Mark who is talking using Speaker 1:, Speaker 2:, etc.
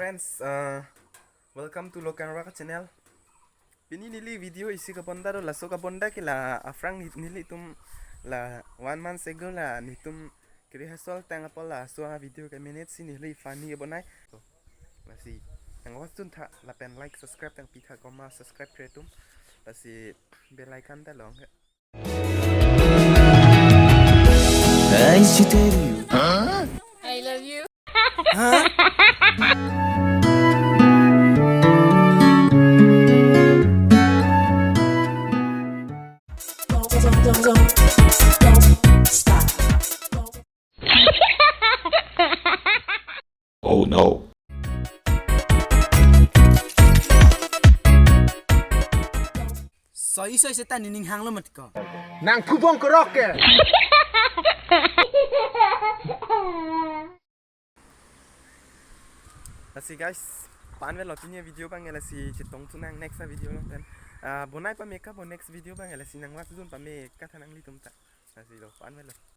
Speaker 1: friends, welcome to Lokan Raka channel. Pini nili video isi kaponda ro laso kaponda kila afrang nili tum la 1 month ago la nitum kiri hasol tang apola so video ka minute si nili funny bonai. Lasi tang watun tha Lapen like subscribe tang pitha koma subscribe kretum lasi bell icon ta long.
Speaker 2: I love you.
Speaker 3: Oh no.
Speaker 4: Soi setan nining hang lo mat ko.
Speaker 5: Nang kubong kerok ke.
Speaker 1: Lasi guys, pan vel lotinya video bang lasi citong tunang next video lo dan bonai pa makeup next video bang lasi nang wat dun pa me kathanang li tum ta lasi lo pan vel.